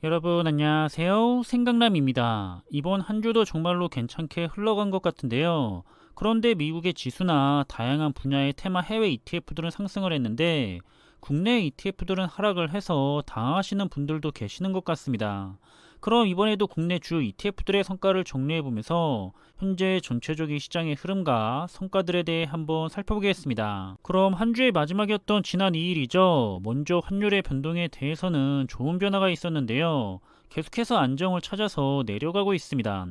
여러분 안녕하세요. 생강남입니다. 이번 한 주도 정말로 괜찮게 흘러간 것 같은데요. 그런데 미국의 지수나 다양한 분야의 테마 해외 ETF들은 상승을 했는데 국내 ETF들은 하락을 해서 당하시는 분들도 계시는 것 같습니다. 그럼 이번에도 국내 주요 ETF들의 성과를 정리해 보면서 현재 전체적인 시장의 흐름과 성과들에 대해 한번 살펴보겠습니다. 그럼 한 주의 마지막이었던 지난 2일이죠. 먼저 환율의 변동에 대해서는 좋은 변화가 있었는데요. 계속해서 안정을 찾아서 내려가고 있습니다.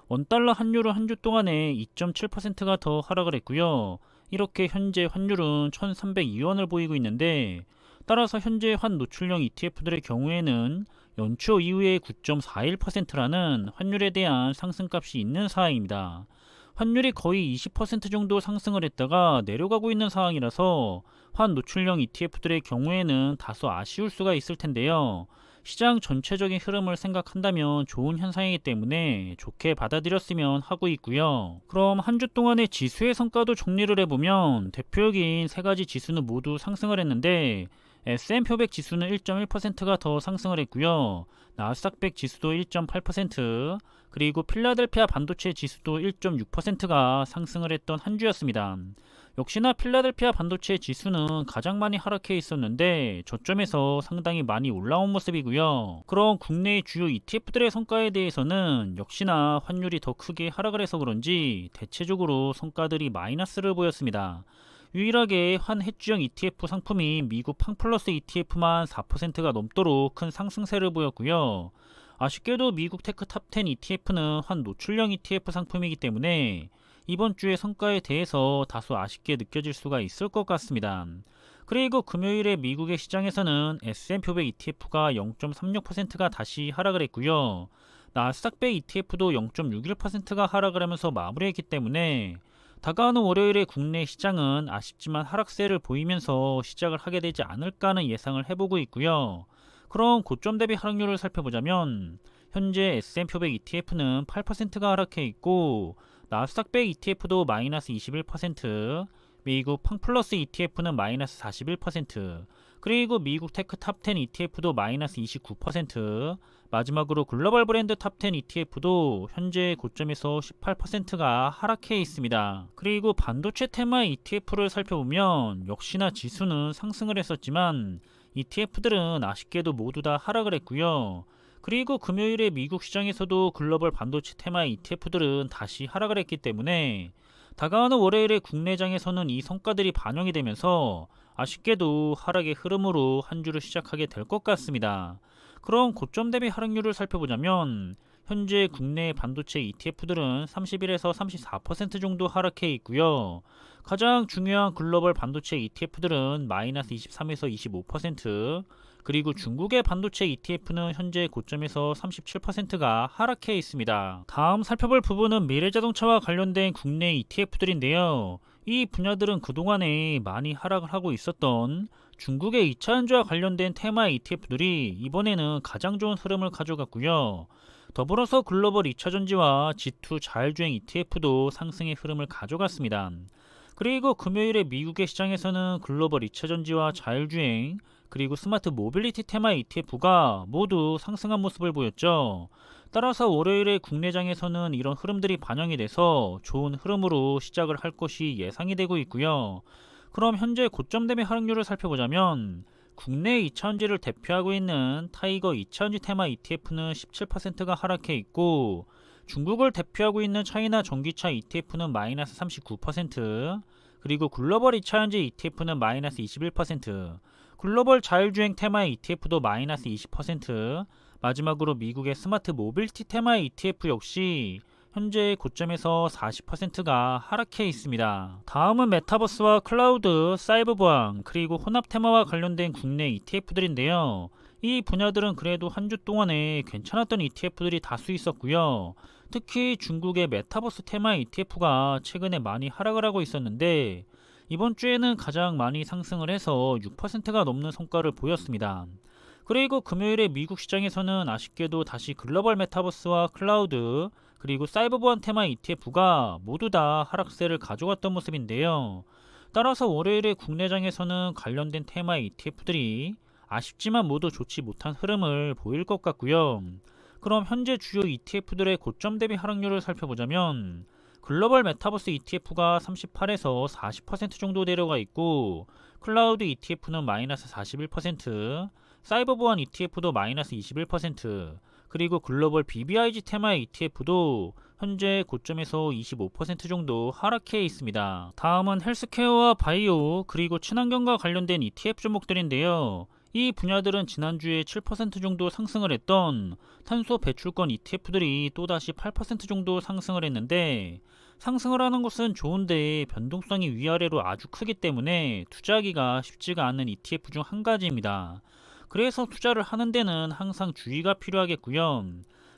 원달러 환율은 한 주 동안에 2.7%가 더 하락을 했고요. 이렇게 현재 환율은 1302원을 보이고 있는데, 따라서 현재 환 노출형 ETF들의 경우에는 연초 이후에 9.41%라는 환율에 대한 상승값이 있는 상황입니다. 환율이 거의 20% 정도 상승을 했다가 내려가고 있는 상황이라서 환 노출형 ETF들의 경우에는 다소 아쉬울 수가 있을 텐데요. 시장 전체적인 흐름을 생각한다면 좋은 현상이기 때문에 좋게 받아들였으면 하고 있고요. 그럼 한 주 동안의 지수의 성과도 정리를 해보면 대표적인 세 가지 지수는 모두 상승을 했는데 S&P 500 지수는 1.1%가 더 상승을 했고요. 나스닥 100 지수도 1.8%, 그리고 필라델피아 반도체 지수도 1.6%가 상승을 했던 한 주였습니다. 역시나 필라델피아 반도체 지수는 가장 많이 하락해 있었는데 저점에서 상당히 많이 올라온 모습이고요. 그럼 국내의 주요 ETF들의 성과에 대해서는 역시나 환율이 더 크게 하락을 해서 그런지 대체적으로 성과들이 마이너스를 보였습니다. 유일하게 환 헤지형 ETF 상품인 미국 팡플러스 ETF만 4%가 넘도록 큰 상승세를 보였고요. 아쉽게도 미국 테크 탑10 ETF는 환 노출형 ETF 상품이기 때문에 이번 주의 성과에 대해서 다소 아쉽게 느껴질 수가 있을 것 같습니다. 그리고 금요일에 미국의 시장에서는 S&P 500 ETF가 0.36%가 다시 하락을 했고요. 나스닥 100 ETF도 0.61%가 하락을 하면서 마무리했기 때문에 다가오는 월요일에 국내 시장은 아쉽지만 하락세를 보이면서 시작을 하게 되지 않을까 하는 예상을 해보고 있고요. 그럼 고점 대비 하락률을 살펴보자면 현재 S&P 500 ETF는 8%가 하락해 있고 나스닥 100 ETF도 마이너스 21%, 미국 팡플러스 ETF는 마이너스 41%, 그리고 미국 테크 탑10 ETF도 마이너스 29%, 마지막으로 글로벌 브랜드 탑10 ETF도 현재 고점에서 18%가 하락해 있습니다. 그리고 반도체 테마 ETF를 살펴보면 역시나 지수는 상승을 했었지만 ETF들은 아쉽게도 모두 다 하락을 했고요. 그리고 금요일에 미국 시장에서도 글로벌 반도체 테마 ETF들은 다시 하락을 했기 때문에 다가오는 월요일에 국내장에서는 이 성과들이 반영이 되면서 아쉽게도 하락의 흐름으로 한 주를 시작하게 될 것 같습니다. 그럼 고점 대비 하락률을 살펴보자면 현재 국내 반도체 ETF들은 31에서 34% 정도 하락해 있고요. 가장 중요한 글로벌 반도체 ETF들은 마이너스 23에서 25%, 그리고 중국의 반도체 ETF는 현재 고점에서 37%가 하락해 있습니다. 다음 살펴볼 부분은 미래자동차와 관련된 국내 ETF들인데요. 이 분야들은 그동안에 많이 하락을 하고 있었던 중국의 2차전지와 관련된 테마 ETF들이 이번에는 가장 좋은 흐름을 가져갔고요. 더불어서 글로벌 2차전지와 G2 자율주행 ETF도 상승의 흐름을 가져갔습니다. 그리고 금요일에 미국의 시장에서는 글로벌 2차전지와 자율주행, 그리고 스마트 모빌리티 테마 ETF가 모두 상승한 모습을 보였죠. 따라서 월요일에 국내장에서는 이런 흐름들이 반영이 돼서 좋은 흐름으로 시작을 할 것이 예상이 되고 있고요. 그럼 현재 고점 대비 하락률을 살펴보자면 국내 2차전지를 대표하고 있는 타이거 2차전지 테마 ETF는 17%가 하락해 있고, 중국을 대표하고 있는 차이나 전기차 ETF는 마이너스 39%, 그리고 글로벌 2차전지 ETF는 마이너스 21%, 글로벌 자율주행 테마 ETF도 마이너스 20%, 마지막으로 미국의 스마트 모빌티 테마 ETF 역시 현재 고점에서 40%가 하락해 있습니다. 다음은 메타버스와 클라우드, 사이버 보안, 그리고 혼합 테마와 관련된 국내 ETF들인데요. 이 분야들은 그래도 한 주 동안에 괜찮았던 ETF들이 다수 있었고요. 특히 중국의 메타버스 테마 ETF가 최근에 많이 하락을 하고 있었는데 이번 주에는 가장 많이 상승을 해서 6%가 넘는 성과를 보였습니다. 그리고 금요일에 미국 시장에서는 아쉽게도 다시 글로벌 메타버스와 클라우드, 그리고 사이버 보안 테마 ETF가 모두 다 하락세를 가져갔던 모습인데요. 따라서 월요일에 국내장에서는 관련된 테마 ETF들이 아쉽지만 모두 좋지 못한 흐름을 보일 것 같고요. 그럼 현재 주요 ETF들의 고점 대비 하락률을 살펴보자면 글로벌 메타버스 ETF가 38에서 40% 정도 내려가 있고 클라우드 ETF는 마이너스 41%, 사이버 보안 ETF도 마이너스 21%, 그리고 글로벌 BBIG 테마 ETF도 현재 고점에서 25% 정도 하락해 있습니다. 다음은 헬스케어와 바이오 그리고 친환경과 관련된 ETF 종목들인데요. 이 분야들은 지난주에 7% 정도 상승을 했던 탄소 배출권 ETF들이 또다시 8% 정도 상승을 했는데, 상승을 하는 것은 좋은데 변동성이 위아래로 아주 크기 때문에 투자하기가 쉽지가 않은 ETF 중 한 가지입니다. 그래서 투자를 하는 데는 항상 주의가 필요하겠고요.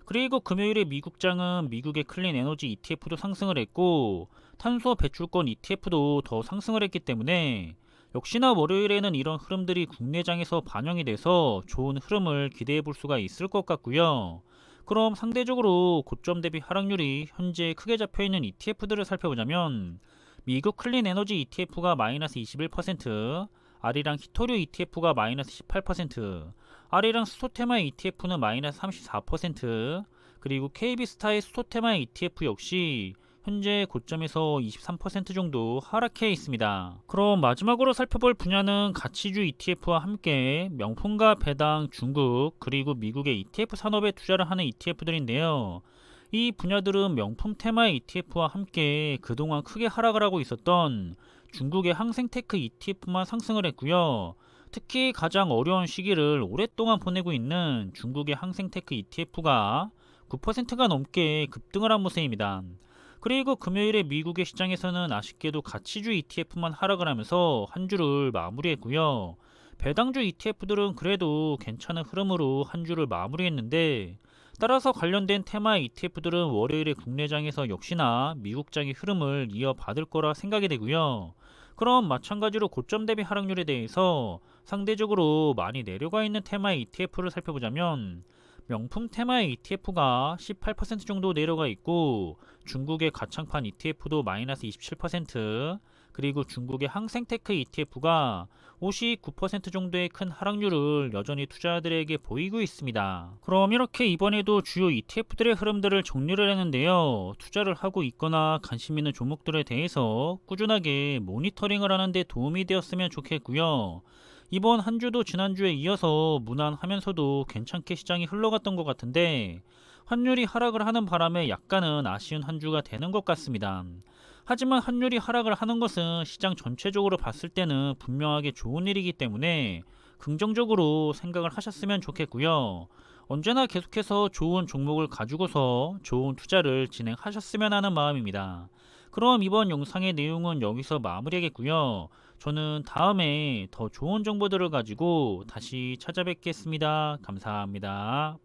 그리고 금요일에 미국장은 미국의 클린 에너지 ETF도 상승을 했고 탄소 배출권 ETF도 더 상승을 했기 때문에 역시나 월요일에는 이런 흐름들이 국내장에서 반영이 돼서 좋은 흐름을 기대해 볼 수가 있을 것 같고요. 그럼 상대적으로 고점 대비 하락률이 현재 크게 잡혀있는 ETF들을 살펴보자면 미국 클린 에너지 ETF가 마이너스 21%, 아리랑 히토류 ETF가 마이너스 18%, 아리랑 스토테마 ETF는 마이너스 34%, 그리고 KB스타의 스토테마 ETF 역시 현재 고점에서 23% 정도 하락해 있습니다. 그럼 마지막으로 살펴볼 분야는 가치주 ETF와 함께 명품과 배당, 중국, 그리고 미국의 ETF 산업에 투자를 하는 ETF들인데요. 이 분야들은 명품 테마 ETF와 함께 그동안 크게 하락을 하고 있었던 중국의 항생테크 ETF만 상승을 했고요. 특히 가장 어려운 시기를 오랫동안 보내고 있는 중국의 항생테크 ETF가 9%가 넘게 급등을 한 모습입니다. 그리고 금요일에 미국의 시장에서는 아쉽게도 가치주 ETF만 하락을 하면서 한 주를 마무리했고요. 배당주 ETF들은 그래도 괜찮은 흐름으로 한 주를 마무리했는데, 따라서 관련된 테마 ETF들은 월요일에 국내장에서 역시나 미국장의 흐름을 이어받을 거라 생각이 되고요. 그럼 마찬가지로 고점 대비 하락률에 대해서 상대적으로 많이 내려가 있는 테마 ETF를 살펴보자면 명품 테마 ETF가 18% 정도 내려가 있고 중국의 가창판 ETF도 마이너스 27%, 그리고 중국의 항생테크 ETF가 59% 정도의 큰 하락률을 여전히 투자자들에게 보이고 있습니다. 그럼 이렇게 이번에도 주요 ETF들의 흐름들을 정리를 했는데요. 투자를 하고 있거나 관심 있는 종목들에 대해서 꾸준하게 모니터링을 하는 데 도움이 되었으면 좋겠고요. 이번 한 주도 지난주에 이어서 무난하면서도 괜찮게 시장이 흘러갔던 것 같은데 환율이 하락을 하는 바람에 약간은 아쉬운 한 주가 되는 것 같습니다. 하지만 환율이 하락을 하는 것은 시장 전체적으로 봤을 때는 분명하게 좋은 일이기 때문에 긍정적으로 생각을 하셨으면 좋겠고요. 언제나 계속해서 좋은 종목을 가지고서 좋은 투자를 진행하셨으면 하는 마음입니다. 그럼 이번 영상의 내용은 여기서 마무리하겠고요. 저는 다음에 더 좋은 정보들을 가지고 다시 찾아뵙겠습니다. 감사합니다.